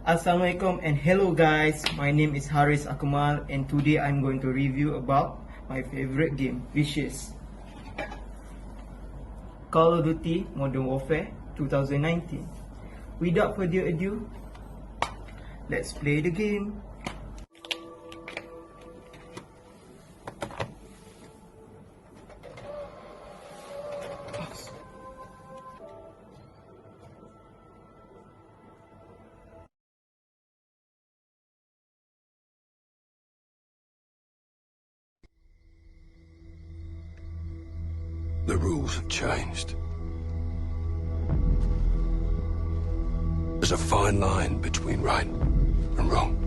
Assalamualaikum and hello guys, my name is AKMAL and today I'm going to review about my favorite game, which is Call of Duty Modern Warfare 2019. Without further ado, let's play the game. The rules have changed. There's a fine line between right and wrong.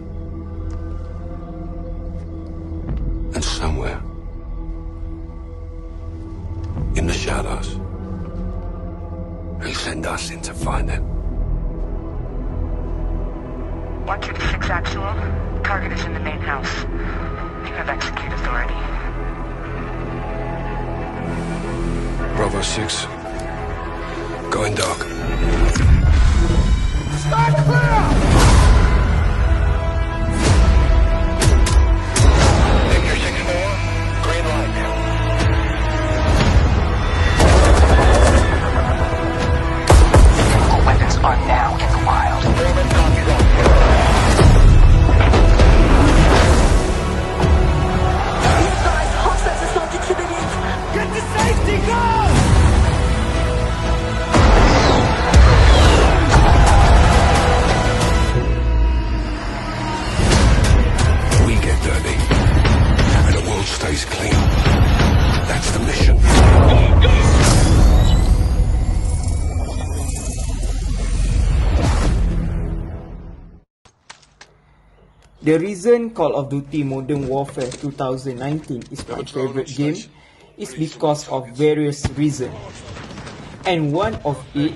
And somewhere, in the shadows, they send us in to find it. 126 actual. Target is in the main house. You have execute authority. Bravo 6. Going dark. Stand clear! Victor 6-4. Green light. Chemical weapons are now in the wild. Guys, hostiles are starting to begin. Get to safety, go! We get dirty, and the world stays clean. That's the mission. The reason Call of Duty Modern Warfare 2019 is my favorite game is because of various reasons. And one of it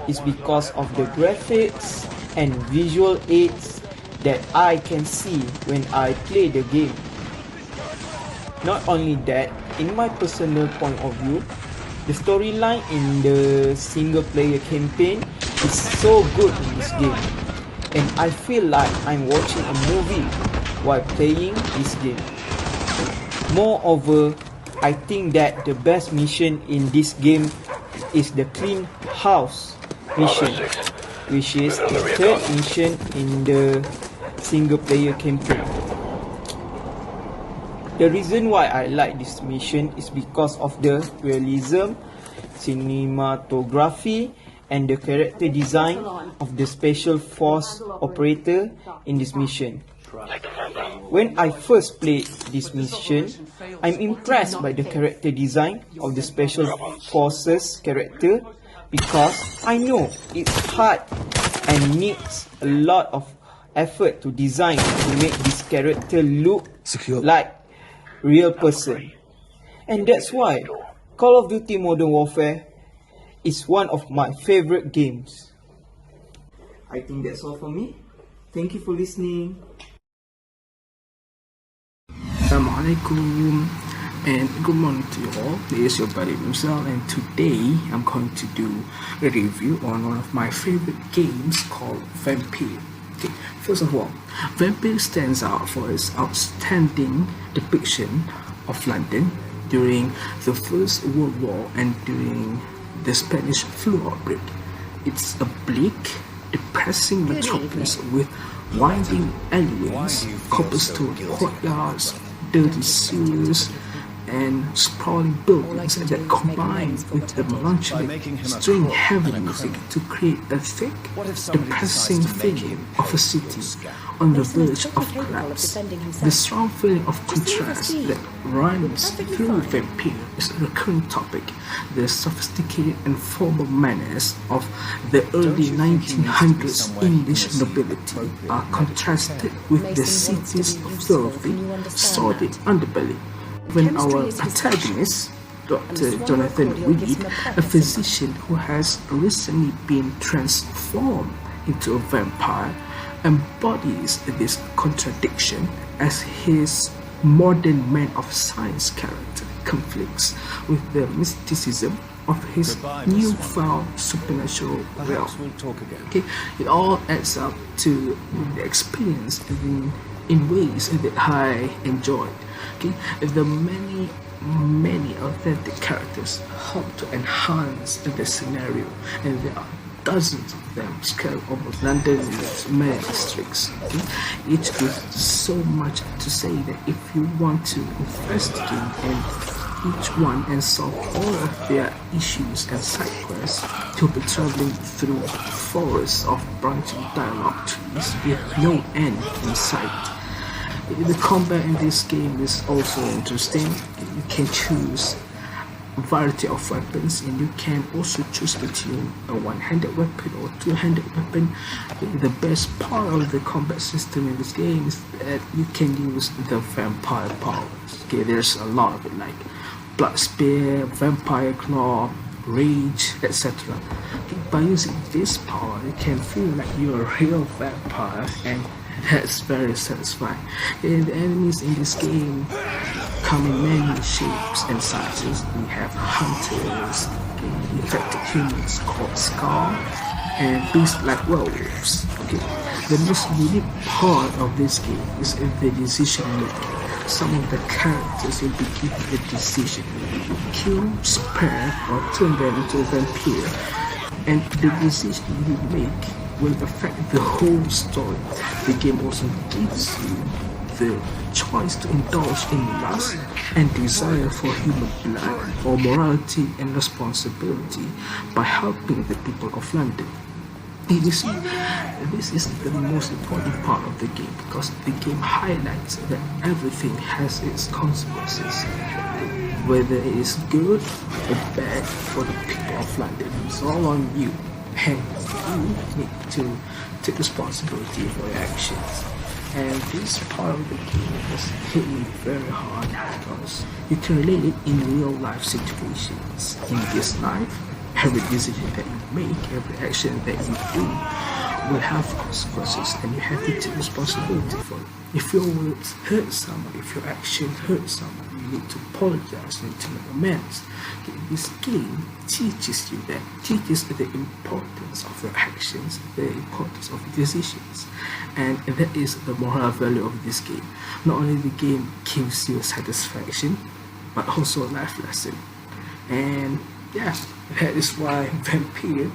is because of the graphics and visual aids that I can see when I play the game. Not only that, in my personal point of view, the storyline in the single player campaign is so good in this game. And I feel like I'm watching a movie while playing this game. Moreover, I think that the best mission in this game is the clean house mission, which is the third mission in the single player campaign. The reason why I like this mission is because of the realism, cinematography, and the character design of the special force operator in this mission. When I first played this mission, I'm impressed by the character design of the special forces character because I know it's hard and needs a lot of effort to design to make this character look like real person. And that's why Call of Duty Modern Warfare is one of my favorite games. I think that's all for me. Thank you for listening. Assalamualaikum and good morning to you all. This is your buddy MIFZAL, and today I'm going to do a review on one of my favorite games called Vampire. Okay, first of all, Vampire stands out for its outstanding depiction of London during the First World War and during the Spanish flu outbreak. It's a bleak, depressing metropolis with winding alleyways, cobblestone courtyards, dirty sewers, and sprawling buildings that combine with the melancholic, string heavy music to create a thick, depressing feeling of a city on the verge of collapse. The strong feeling of contrast that runs through Vampire is a recurring topic. The sophisticated and formal manners of the early 1900s English nobility are contrasted with the city's filthy, sordid underbelly. When our protagonist, Dr. Jonathan Reed, a physician who has recently been transformed into a vampire, embodies this contradiction as his modern man of science character conflicts with the mysticism of his newfound supernatural realm. Okay, it all adds up to the experience in ways that I enjoyed. Okay, the many authentic characters help to enhance the scenario, and there are dozens of them scattered over London's many districts. Okay? Each with so much to say that if you want to investigate in each one and solve all of their issues and side quests, you'll be traveling through forests of branching dialogue trees with no end in sight. The combat in this game is also interesting. You can choose a variety of weapons, and you can also choose between a one-handed weapon or two-handed weapon. The best part of the combat system in this game is that you can use the vampire powers. Okay, there's a lot of it, like blood spear, vampire claw, rage, etc. Okay, by using this power, you can feel like you're a real vampire, and that's very satisfying. And the enemies in this game come in many shapes and sizes. We have hunters, infected humans called Skull, and beasts like werewolves. Okay, the most unique part of this game is the decision making. Some of the characters will be given the decision: kill, spare, or turn them into a vampire. And the decision you make will affect the whole story. The game also gives you the choice to indulge in lust and desire for human blood, or morality and responsibility, by helping the people of London. You see, this is the most important part of the game, because the game highlights that everything has its consequences, whether it is good or bad for the people of London. It's all on you, and you need to take responsibility for your actions. And this part of the game has hit me very hard, because you can relate it in real life situations. In this life, every decision that you make, every action that you do will have consequences, and you have to take responsibility for it. If your words hurt someone, if your action hurts someone, you need to apologize, you need to make amends. This game teaches you that, teaches the importance of your actions, the importance of your decisions, and that is the moral value of this game. Not only the game gives you satisfaction, but also a life lesson. And yeah, that is why Vampire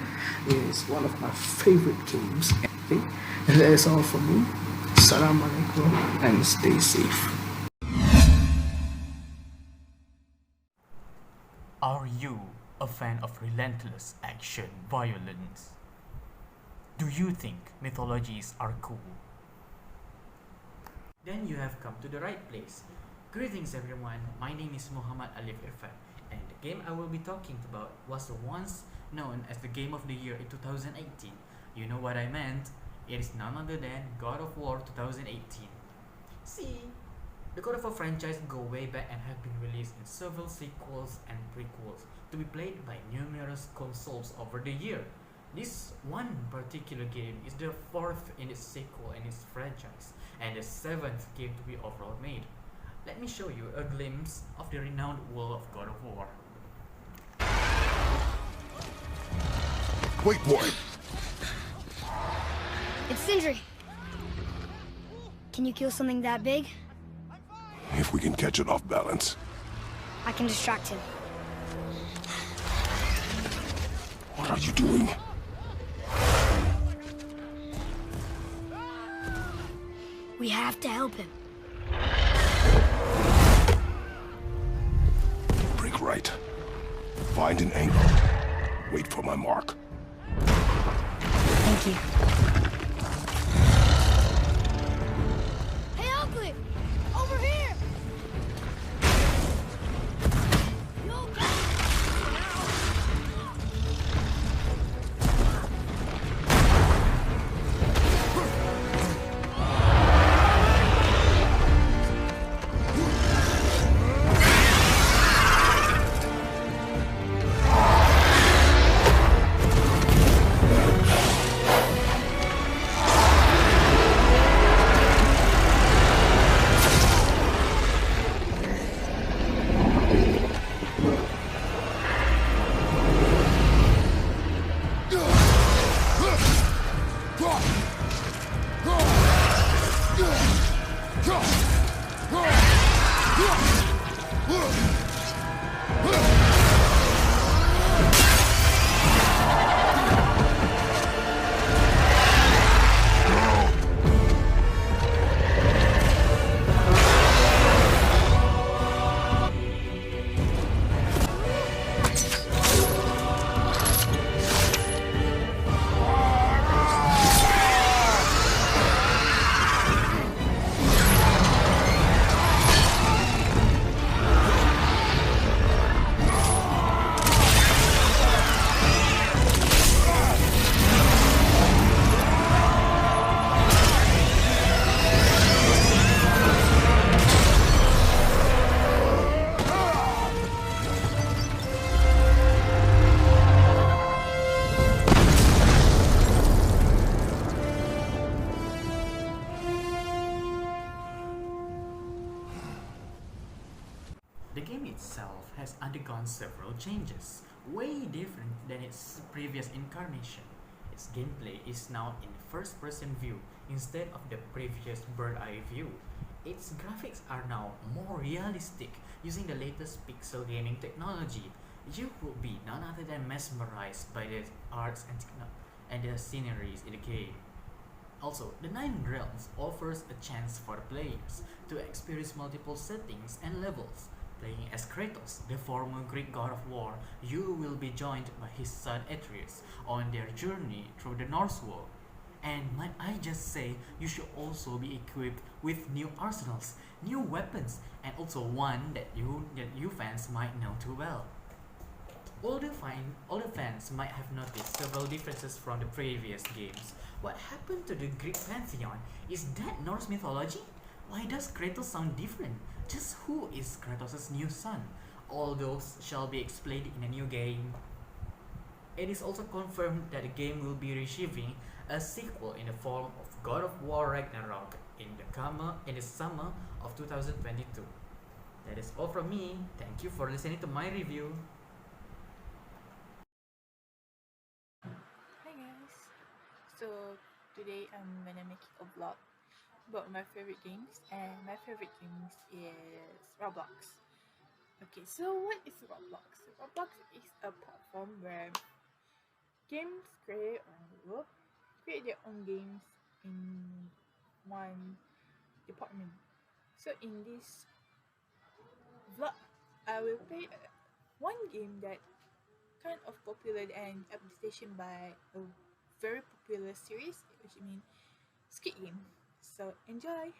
is one of my favorite games. And that is all from me. Assalamu alaikum, and stay safe. Are you a fan of relentless action violence? Do you think mythologies are cool? Then you have come to the right place. Greetings everyone, my name is Muhammad Alif Irfan, and the game I will be talking about was once known as the Game of the Year in 2018. You know what I meant? It is none other than God of War 2018. See, the God of War franchise go way back and have been released in several sequels and prequels to be played by numerous consoles over the year. This one particular game is the fourth in its sequel in its franchise, and the seventh game to be overall made. Let me show you a glimpse of the renowned world of God of War. Wait, what? It's Sindri. Can you kill something that big? If we can catch it off balance. I can distract him. What are you doing? We have to help him. Break right. Find an angle. Wait for my mark. Thank you. Hey, Ugly! Over here! No, itself has undergone several changes, way different than its previous incarnation. Its gameplay is now in first-person view instead of the previous bird-eye view. Its graphics are now more realistic using the latest pixel gaming technology. You will be none other than mesmerized by the arts and the sceneries in the game. Also, the Nine Realms offers a chance for players to experience multiple settings and levels. Playing as Kratos, the former Greek god of war, you will be joined by his son Atreus on their journey through the Norse world. And might I just say, you should also be equipped with new arsenals, new weapons, and also one that you fans might know too well. Older fans might have noticed several differences from the previous games. What happened to the Greek pantheon? Is that Norse mythology? Why does Kratos sound different? Just who is Kratos' new son? All those shall be explained in a new game. It is also confirmed that the game will be receiving a sequel in the form of God of War Ragnarok in the summer of 2022. That is all from me. Thank you for listening to my review. Hi guys, so today I'm gonna make a vlog about my favorite games, and my favorite games is Roblox. Okay, so what is Roblox? Roblox is a platform where games create their own games in one department. So in this vlog, I will play one game that kind of popular and adaptation by a very popular series, which means Squid Game. So enjoy.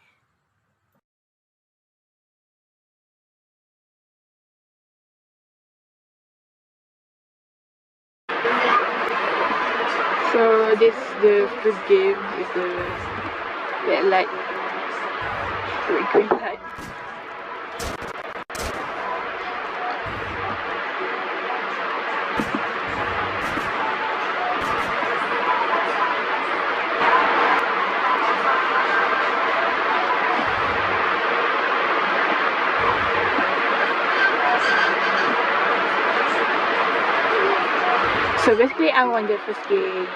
So this the Squid Game is the red light, green light. So basically, I won the first game.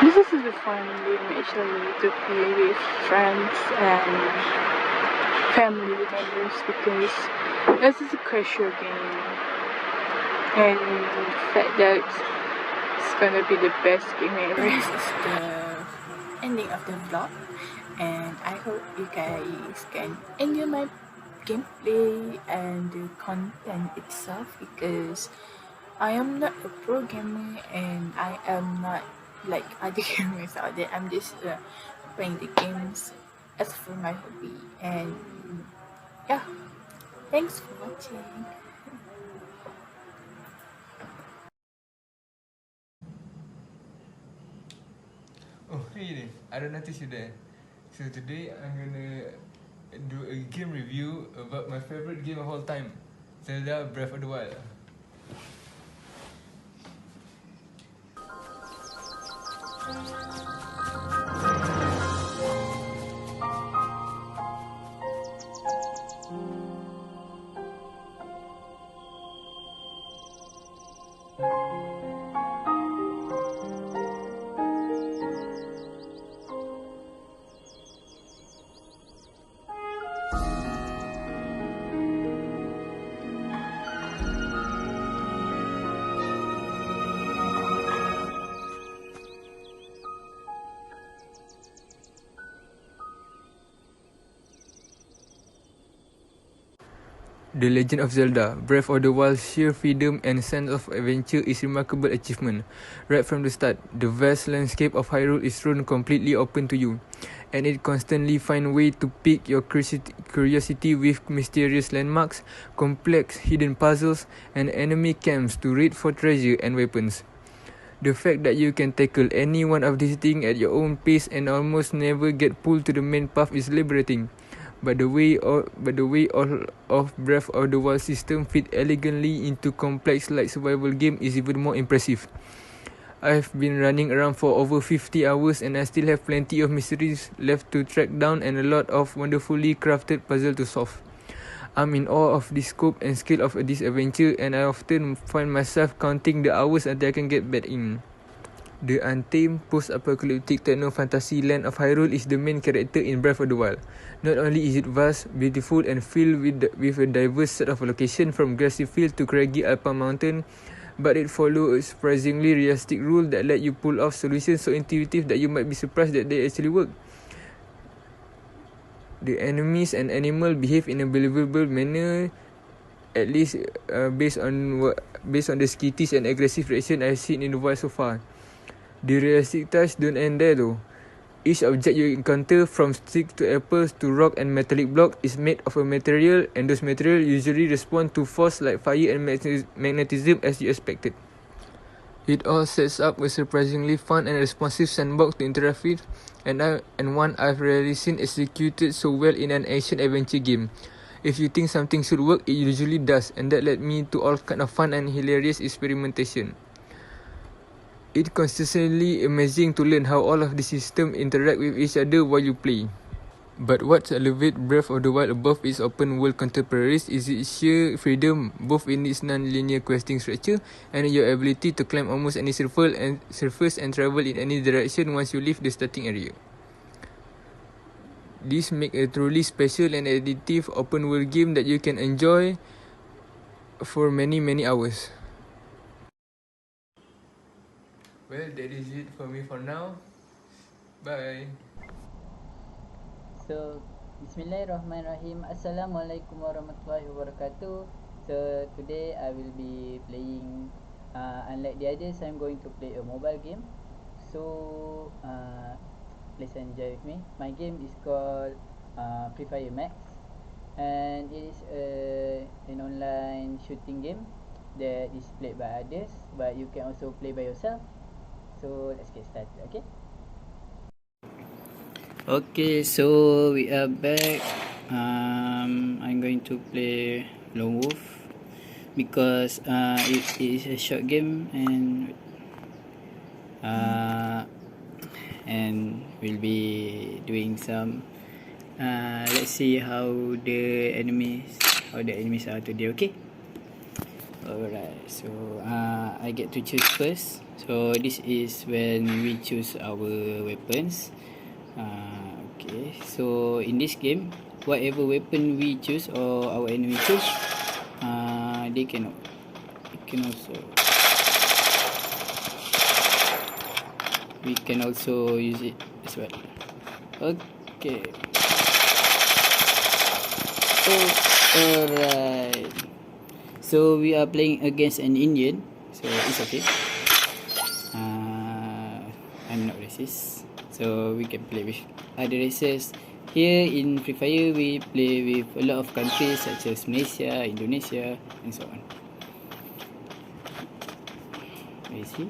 This is a fun game actually to play with friends and family members because this is a casual game, and the fact that it's gonna be the best game ever. This is the ending of the vlog, and I hope you guys can enjoy my gameplay and the content itself, because I am not a pro gamer and I am not like other gamers out there. I'm just playing the games as for my hobby, and yeah, thanks for watching. Oh, hey Dave, I don't notice you there. So today I'm gonna do a game review about my favorite game of all time, Zelda Breath of the Wild. The Legend of Zelda: Breath of the Wild's sheer freedom and sense of adventure is a remarkable achievement. Right from the start, the vast landscape of Hyrule is thrown completely open to you, and it constantly finds ways to pique your curiosity with mysterious landmarks, complex hidden puzzles, and enemy camps to raid for treasure and weapons. The fact that you can tackle any one of these things at your own pace and almost never get pulled to the main path is liberating. But the way of Breath of the Wild system fit elegantly into complex light survival game is even more impressive. I've been running around for over 50 hours and I still have plenty of mysteries left to track down and a lot of wonderfully crafted puzzles to solve. I'm in awe of the scope and scale of this adventure, and I often find myself counting the hours until I can get back in. The untamed post-apocalyptic techno-fantasy land of Hyrule is the main character in Breath of the Wild. Not only is it vast, beautiful and filled with a diverse set of locations from grassy field to craggy Alpine mountain, but it follows a surprisingly realistic rule that let you pull off solutions so intuitive that you might be surprised that they actually work. The enemies and animals behave in a believable manner, at least based on the skittish and aggressive reaction I've seen in the wild so far. The realistic touch don't end there though. Each object you encounter, from sticks to apples to rock and metallic block, is made of a material, and those materials usually respond to force like fire and magnetism as you expected. It all sets up a surprisingly fun and responsive sandbox to interact with, and one I've rarely seen executed so well in an action-adventure game. If you think something should work, it usually does, and that led me to all kind of fun and hilarious experimentation. It's consistently amazing to learn how all of the systems interact with each other while you play. But what elevates Breath of the Wild above its open world contemporaries is its sheer freedom, both in its non-linear questing structure and your ability to climb almost any surface and travel in any direction once you leave the starting area. This makes a truly special and addictive open world game that you can enjoy for many hours. Well, that is it for me for now. Bye. So, Bismillahirrahmanirrahim. Assalamualaikum warahmatullahi wabarakatuh. So, today I will be playing, unlike the others, I'm going to play a mobile game. So, please enjoy with me. My game is called Free Fire Max, and it is an online shooting game that is played by others, but you can also play by yourself. So, let's get started, okay? Okay, so we are back. I'm going to play Lone Wolf because it is a short game, and we'll be doing some. Let's see how the enemies are today. Okay. Alright. So I get to choose first. So this is when we choose our weapons. Okay, so in this game, whatever weapon we choose or our enemy choose, they can also, we can also use it as well. Okay. Alright. So we are playing against an Indian, so it's okay. I'm not racist, so we can play with other races. Here in Free Fire, we play with a lot of countries such as Malaysia, Indonesia, and so on. Where is he?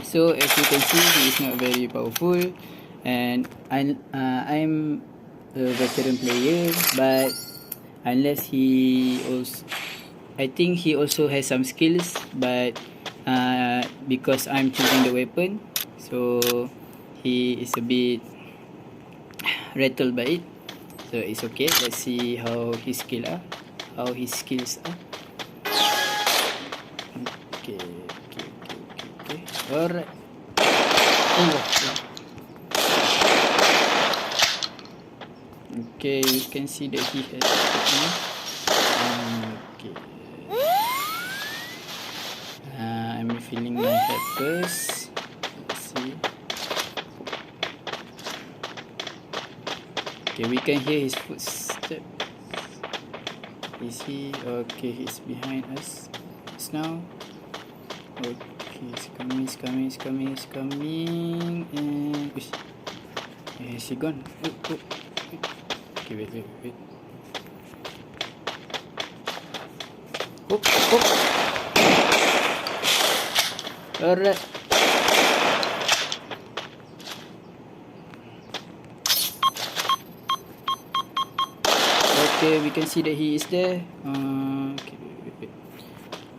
So as you can see, he is not very powerful, and I'm a veteran player, but unless I think he also has some skills, but because I'm choosing the weapon, so he is a bit rattled by it. So it's okay. Let's see how his skills are. Okay. Alright. Okay, you can see that he has okay. I'm refilling my head first. Let's see. Okay, we can hear his footsteps. Is he? Okay, he's behind us just now. Okay, he's coming, he's coming, he's coming, he's coming. And is he gone? Oh. Okay, wait. Oh. Alright. Okay, we can see that he is there. Okay, wait.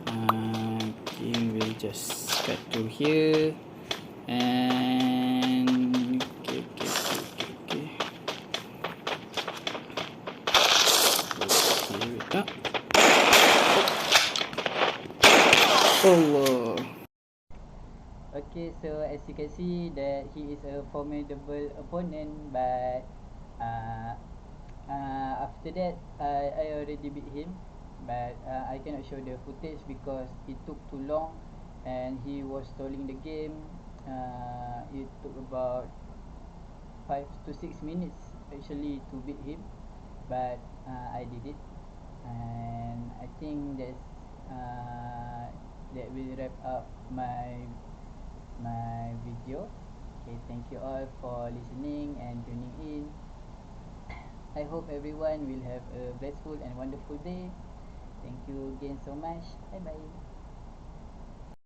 Okay, we'll just cut to here. And okay. Wait. Allah. Okay, so as you can see that he is a formidable opponent, but after that I already beat him, but I cannot show the footage because it took too long and he was stalling the game. It took about 5 to 6 minutes actually to beat him, but I did it, and I think that will wrap up my video. Okay, thank you all for listening and tuning in. I hope everyone will have a blissful and wonderful day. Thank you again so much. Bye bye.